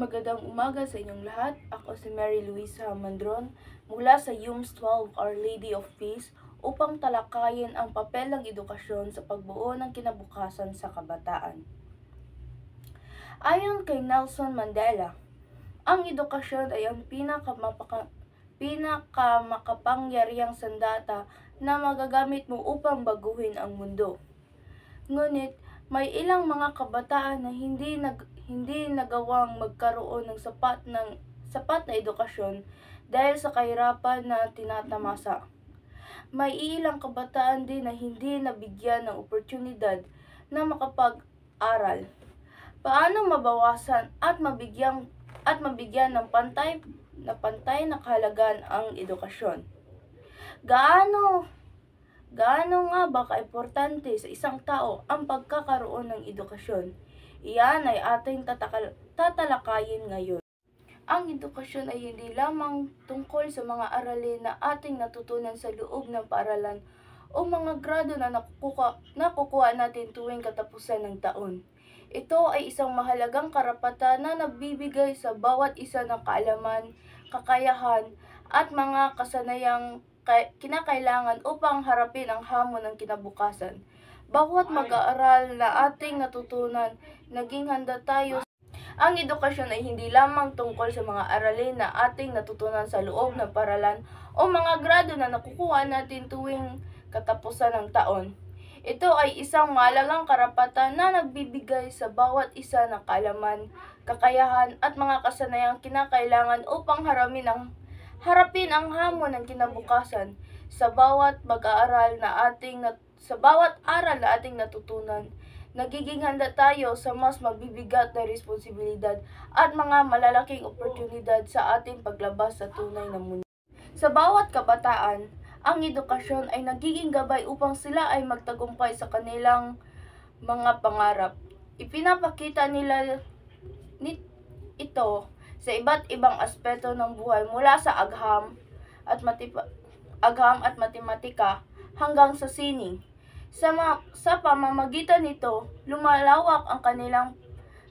magandang umaga sa inyong lahat. Ako si Mary Luisa Mandron mula sa YUMS 12 Our Lady of Peace upang talakayin ang papel ng edukasyon sa pagbuo ng kinabukasan sa kabataan. Ayon kay Nelson Mandela, ang edukasyon ay ang pinakamakapangyarihang sandata na magagamit mo upang baguhin ang mundo. Ngunit, may ilang mga kabataan na hindi nagawang magkaroon ng sapat na edukasyon dahil sa kahirapan na tinatamasa. May ilang kabataan din na hindi nabigyan ng oportunidad na makapag-aral. Paano mabawasan at mabigyan ng pantay na kahalagan ang edukasyon? Gaano nga ba kaimportante sa isang tao ang pagkakaroon ng edukasyon? Iyan ay ating tatalakayin ngayon. Ang edukasyon ay hindi lamang tungkol sa mga aralin na ating natutunan sa loob ng paaralan o mga grado na nakukuha natin tuwing katapusan ng taon. Ito ay isang mahalagang karapatan na nagbibigay sa bawat isa ng kaalaman, kakayahan, at mga kasanayang kinakailangan upang harapin ang hamon ng kinabukasan. Bawat mag-aaral na ating natutunan, naging handa tayo. Ang edukasyon ay hindi lamang tungkol sa mga aralin na ating natutunan sa loob ng paaralan o mga grado na nakukuha natin tuwing katapusan ng taon. Ito ay isang mahalagang karapatan na nagbibigay sa bawat isa ng kaalaman, kakayahan, at mga kasanayang kinakailangan upang harapin ang hamon ng kinabukasan. Sa bawat aral na ating natutunan, nagiging handa tayo sa mas magbibigat na responsibilidad at mga malalaking oportunidad sa ating paglabas sa tunay na mundo. Sa bawat kabataan, ang edukasyon ay nagiging gabay upang sila ay magtagumpay sa kanilang mga pangarap. Ipinapakita nila ito sa iba't ibang aspeto ng buhay mula sa agham at matematika hanggang sa sining. Sa pamamagitan nito, lumalawak ang kanilang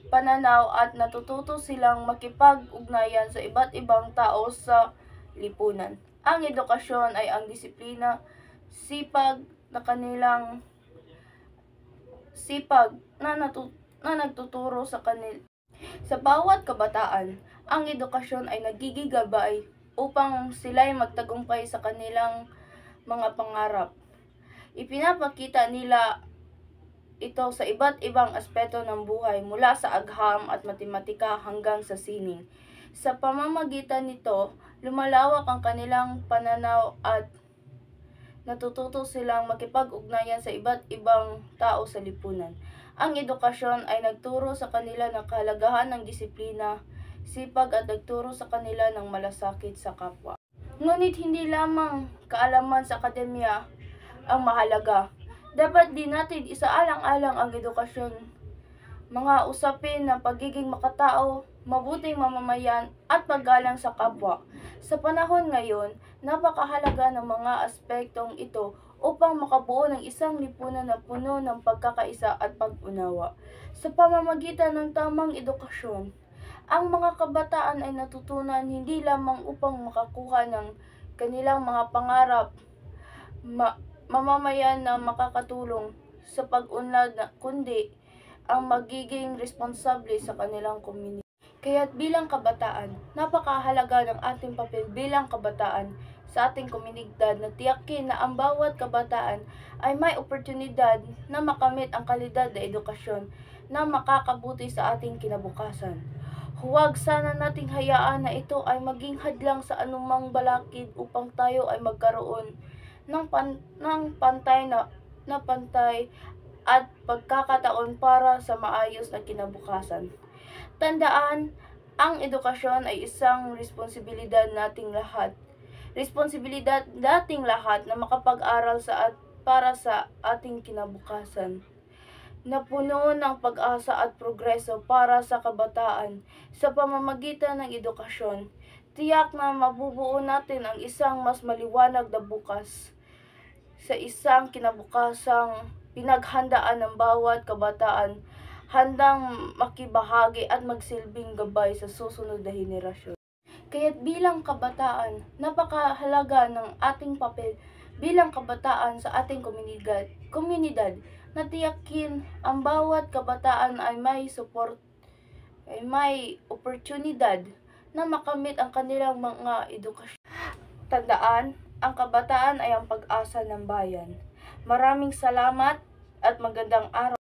pananaw at natututo silang makipag-ugnayan sa iba't ibang tao sa lipunan. Ang edukasyon ay ang disiplina, sipag na nagtuturo sa kanila. Sa bawat kabataan, ang edukasyon ay nagiging gabay upang sila'y magtagumpay sa kanilang mga pangarap. Ipinapakita nila ito sa iba't ibang aspeto ng buhay mula sa agham at matematika hanggang sa sining. Sa pamamagitan nito, lumalawak ang kanilang pananaw at natututo silang makipag-ugnayan sa iba't ibang tao sa lipunan. Ang edukasyon ay nagturo sa kanila ng kahalagahan ng disiplina, sipag at nagturo sa kanila ng malasakit sa kapwa. Ngunit hindi lamang kaalaman sa akademya ang mahalaga. Dapat din natin isaalang-alang ang edukasyon, mga usapin ng pagiging makatao, mabuting mamamayan, at paggalang sa kapwa. Sa panahon ngayon, napakahalaga ng mga aspektong ito upang makabuo ng isang lipunan na puno ng pagkakaisa at pag-unawa. Sa pamamagitan ng tamang edukasyon, ang mga kabataan ay natutunan hindi lamang upang makakuha ng kanilang mga pangarap, mamamayan na makakatulong sa pag-unlad kundi ang magiging responsable sa kanilang komunidad. Kaya't bilang kabataan, napakahalaga ng ating papel bilang kabataan sa ating komunidad na tiyakin na ang bawat kabataan ay may oportunidad na makamit ang kalidad na edukasyon na makakabuti sa ating kinabukasan. Huwag sana nating hayaan na ito ay maging hadlang sa anumang balakid upang tayo ay magkaroon ng pantay at pagkakataon para sa maayos na kinabukasan. Tandaan, ang edukasyon ay isang responsibilidad nating lahat. Responsibilidad nating lahat na makapag-aral para sa ating kinabukasan, na puno ng pag-asa at progreso para sa kabataan. Sa pamamagitan ng edukasyon, tiyak na mabubuo natin ang isang mas maliwanag na bukas sa isang kinabukasang pinaghandaan ng bawat kabataan handang makibahagi at magsilbing gabay sa susunod na henerasyon. Kaya't bilang kabataan, napakahalaga ng ating papel bilang kabataan sa ating komunidad na tiyakin ang bawat kabataan ay may oportunidad na makamit ang kanilang mga edukasyon. Tandaan, ang kabataan ay ang pag-asa ng bayan. Maraming salamat at magandang araw.